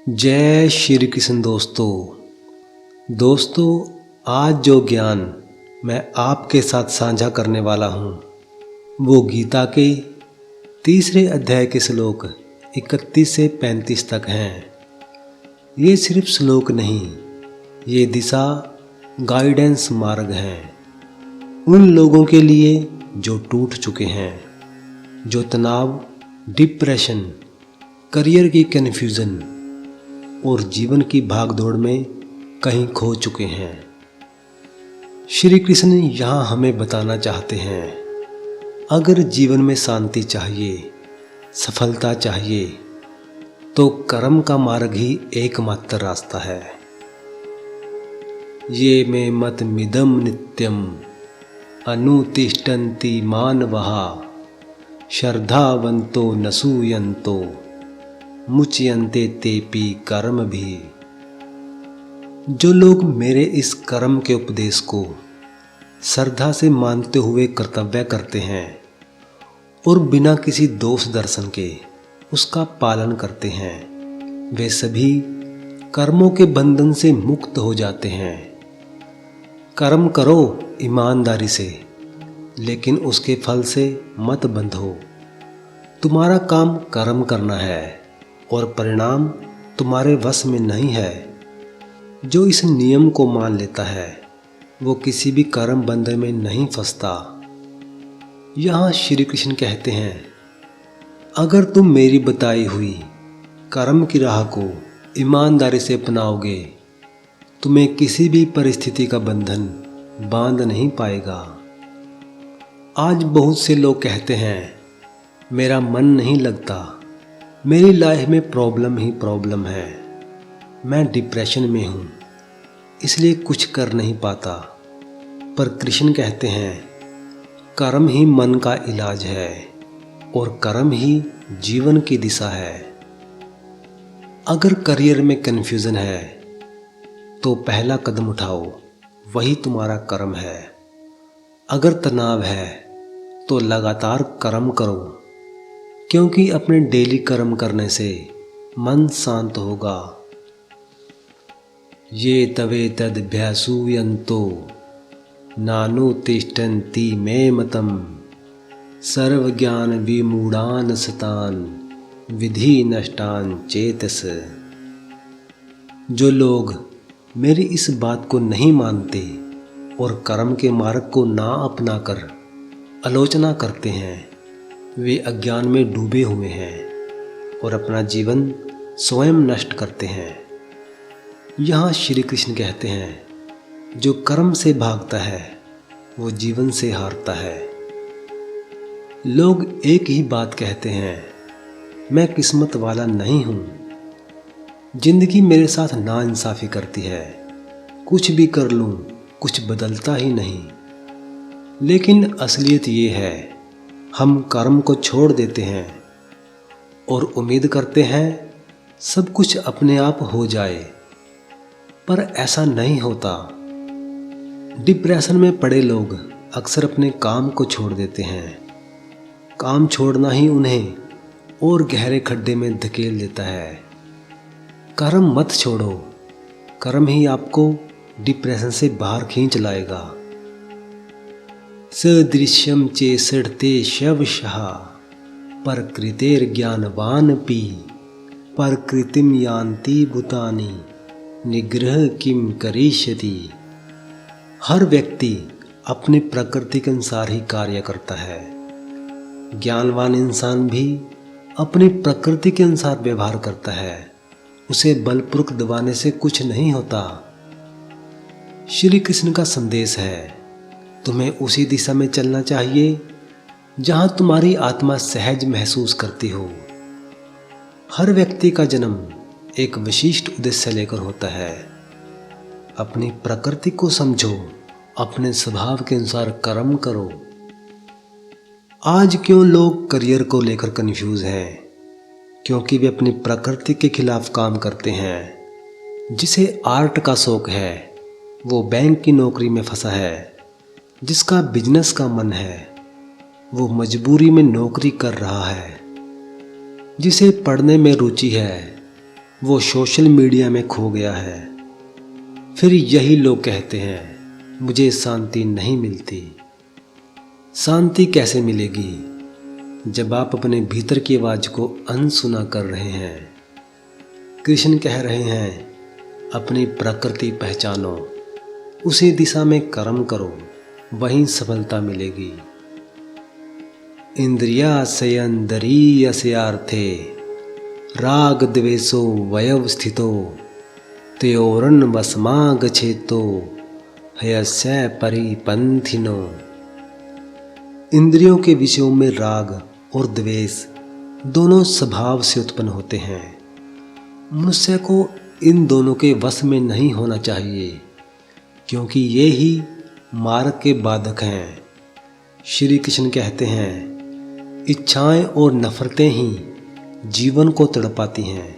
जय श्री कृष्ण दोस्तों आज जो ज्ञान मैं आपके साथ साझा करने वाला हूँ वो गीता के तीसरे अध्याय के श्लोक 31 से 35 तक हैं। ये सिर्फ श्लोक नहीं, ये दिशा गाइडेंस मार्ग हैं उन लोगों के लिए जो टूट चुके हैं, जो तनाव, डिप्रेशन, करियर की कन्फ्यूज़न और जीवन की भागदौड़ में कहीं खो चुके हैं। श्री कृष्ण यहाँ हमें बताना चाहते हैं, अगर जीवन में शांति चाहिए, सफलता चाहिए, तो कर्म का मार्ग ही एकमात्र रास्ता है। ये मे मतमिदं नित्यम अनुतिष्ठन्ति मानवः श्रद्धावन्तो न सूयन्तो मुच्यन्ते तेपि कर्म भी। जो लोग मेरे इस कर्म के उपदेश को श्रद्धा से मानते हुए कर्तव्य करते हैं और बिना किसी दोष दर्शन के उसका पालन करते हैं, वे सभी कर्मों के बंधन से मुक्त हो जाते हैं। कर्म करो ईमानदारी से, लेकिन उसके फल से मत बंधो। तुम्हारा काम कर्म करना है और परिणाम तुम्हारे वश में नहीं है। जो इस नियम को मान लेता है वो किसी भी कर्म बंधन में नहीं फंसता। यहाँ श्री कृष्ण कहते हैं, अगर तुम मेरी बताई हुई कर्म की राह को ईमानदारी से अपनाओगे, तुम्हें किसी भी परिस्थिति का बंधन बांध नहीं पाएगा। आज बहुत से लोग कहते हैं, मेरा मन नहीं लगता, मेरी लाइफ में प्रॉब्लम ही प्रॉब्लम है, मैं डिप्रेशन में हूँ इसलिए कुछ कर नहीं पाता। पर कृष्ण कहते हैं, कर्म ही मन का इलाज है और कर्म ही जीवन की दिशा है। अगर करियर में कन्फ्यूज़न है तो पहला कदम उठाओ, वही तुम्हारा कर्म है। अगर तनाव है तो लगातार कर्म करो, क्योंकि अपने डेली कर्म करने से मन शांत होगा। ये तवे तदभ्यासूयन्तो नानुतिष्ठन्ति मे मतम् सर्वज्ञान विमूढ़ान् सतान् विधि नष्टान् चेतस। जो लोग मेरी इस बात को नहीं मानते और कर्म के मार्ग को ना अपनाकर आलोचना करते हैं, वे अज्ञान में डूबे हुए हैं और अपना जीवन स्वयं नष्ट करते हैं। यहाँ श्री कृष्ण कहते हैं, जो कर्म से भागता है वो जीवन से हारता है। लोग एक ही बात कहते हैं, मैं किस्मत वाला नहीं हूँ, जिंदगी मेरे साथ नाइंसाफ़ी करती है, कुछ भी कर लूँ कुछ बदलता ही नहीं। लेकिन असलियत ये है, हम कर्म को छोड़ देते हैं और उम्मीद करते हैं सब कुछ अपने आप हो जाए, पर ऐसा नहीं होता। डिप्रेशन में पड़े लोग अक्सर अपने काम को छोड़ देते हैं। काम छोड़ना ही उन्हें और गहरे खड्डे में धकेल देता है। कर्म मत छोड़ो, कर्म ही आपको डिप्रेशन से बाहर खींच लाएगा। सदृश्यम चेषते शवशः प्रकृतेर्ज्ञानवानपि प्रकृतिम यान्ति भूतानि निग्रह किम करिष्यति। हर व्यक्ति अपनी प्रकृति के अनुसार ही कार्य करता है। ज्ञानवान इंसान भी अपनी प्रकृति के अनुसार व्यवहार करता है, उसे बलपूर्वक दबाने से कुछ नहीं होता। श्री कृष्ण का संदेश है, तुम्हें उसी दिशा में चलना चाहिए जहाँ तुम्हारी आत्मा सहज महसूस करती हो। हर व्यक्ति का जन्म एक विशिष्ट उद्देश्य लेकर होता है। अपनी प्रकृति को समझो, अपने स्वभाव के अनुसार कर्म करो। आज क्यों लोग करियर को लेकर कंफ्यूज हैं? क्योंकि वे अपनी प्रकृति के खिलाफ काम करते हैं। जिसे आर्ट का शौक है वो बैंक की नौकरी में फंसा है, जिसका बिजनेस का मन है वो मजबूरी में नौकरी कर रहा है, जिसे पढ़ने में रुचि है वो सोशल मीडिया में खो गया है। फिर यही लोग कहते हैं मुझे शांति नहीं मिलती। शांति कैसे मिलेगी जब आप अपने भीतर की आवाज़ को अनसुना कर रहे हैं। कृष्ण कह रहे हैं अपनी प्रकृति पहचानो, उसी दिशा में कर्म करो, वहीं सफलता मिलेगी। इंद्रियास्यन्दरीयस्यार्थे राग द्वेषो वयवस्थितो तयोरन्वस्मागच्छेतो हयस्य परिपन्थिनो। इंद्रियों के विषयों में राग और द्वेष दोनों स्वभाव से उत्पन्न होते हैं। मनुष्य को इन दोनों के वश में नहीं होना चाहिए, क्योंकि ये ही मार्ग के बाधक हैं। श्री कृष्ण कहते हैं इच्छाएं और नफरतें ही जीवन को तड़पाती हैं।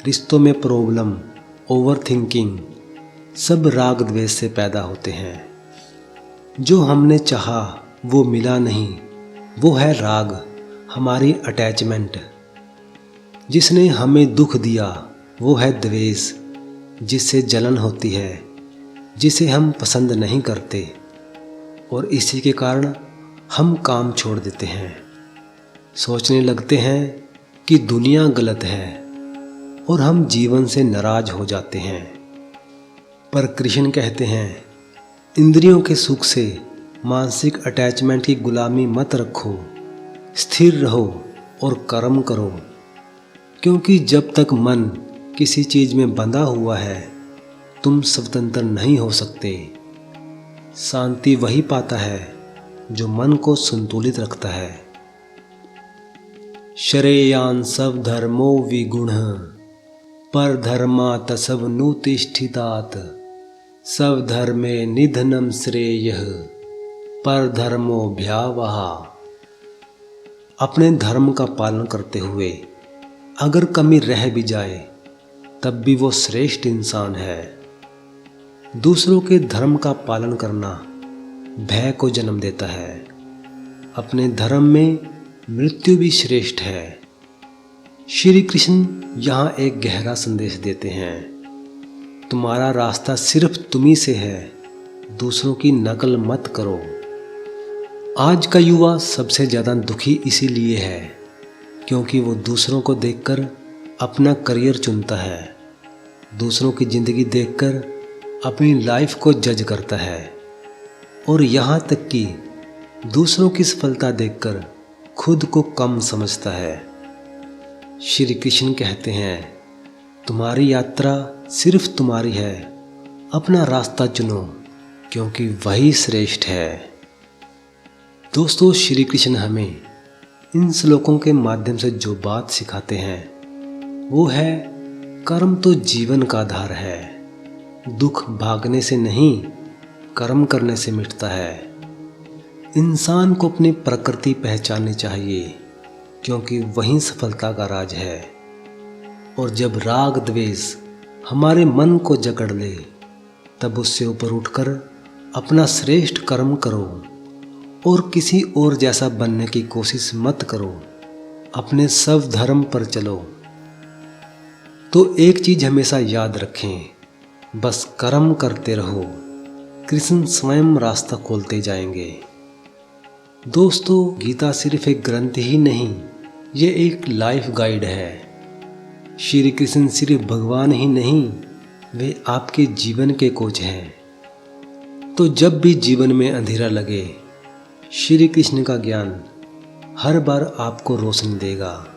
रिश्तों में प्रॉब्लम, ओवर थिंकिंग सब राग द्वेष से पैदा होते हैं। जो हमने चाहा वो मिला नहीं, वो है राग, हमारी अटैचमेंट। जिसने हमें दुख दिया वो है द्वेष, जिससे जलन होती है, जिसे हम पसंद नहीं करते, और इसी के कारण हम काम छोड़ देते हैं। सोचने लगते हैं कि दुनिया गलत है और हम जीवन से नाराज हो जाते हैं। पर कृष्ण कहते हैं इंद्रियों के सुख से मानसिक अटैचमेंट की गुलामी मत रखो, स्थिर रहो और कर्म करो, क्योंकि जब तक मन किसी चीज में बंधा हुआ है तुम स्वतंत्र नहीं हो सकते। शांति वही पाता है जो मन को संतुलित रखता है। श्रेयान् सब धर्मो विगुण पर धर्मात् सब नुतिष्ठितात् सब धर्मे निधनम श्रेयः पर धर्मो भयावहा। अपने धर्म का पालन करते हुए अगर कमी रह भी जाए तब भी वो श्रेष्ठ इंसान है। दूसरों के धर्म का पालन करना भय को जन्म देता है। अपने धर्म में मृत्यु भी श्रेष्ठ है। श्री कृष्ण यहाँ एक गहरा संदेश देते हैं, तुम्हारा रास्ता सिर्फ तुम्ही से है, दूसरों की नकल मत करो। आज का युवा सबसे ज़्यादा दुखी इसीलिए है क्योंकि वो दूसरों को देखकर अपना करियर चुनता है, दूसरों की ज़िंदगी देखकर अपनी लाइफ को जज करता है, और यहाँ तक कि दूसरों की सफलता देखकर खुद को कम समझता है। श्री कृष्ण कहते हैं तुम्हारी यात्रा सिर्फ तुम्हारी है, अपना रास्ता चुनो क्योंकि वही श्रेष्ठ है। दोस्तों, श्री कृष्ण हमें इन श्लोकों के माध्यम से जो बात सिखाते हैं वो है कर्म तो जीवन का आधार है। दुख भागने से नहीं, कर्म करने से मिटता है। इंसान को अपनी प्रकृति पहचाननी चाहिए क्योंकि वही सफलता का राज है। और जब राग द्वेष हमारे मन को जकड़ ले तब उससे ऊपर उठकर अपना श्रेष्ठ कर्म करो और किसी और जैसा बनने की कोशिश मत करो। अपने सब धर्म पर चलो। तो एक चीज हमेशा याद रखें, बस कर्म करते रहो, कृष्ण स्वयं रास्ता खोलते जाएंगे। दोस्तों, गीता सिर्फ एक ग्रंथ ही नहीं, ये एक लाइफ गाइड है। श्री कृष्ण सिर्फ भगवान ही नहीं, वे आपके जीवन के कोच हैं। तो जब भी जीवन में अंधेरा लगे, श्री कृष्ण का ज्ञान हर बार आपको रोशनी देगा।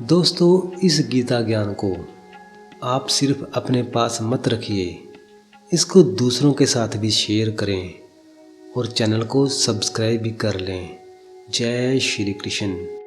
दोस्तों, इस गीता ज्ञान को आप सिर्फ अपने पास मत रखिए, इसको दूसरों के साथ भी शेयर करें और चैनल को सब्सक्राइब भी कर लें। जय श्री कृष्ण।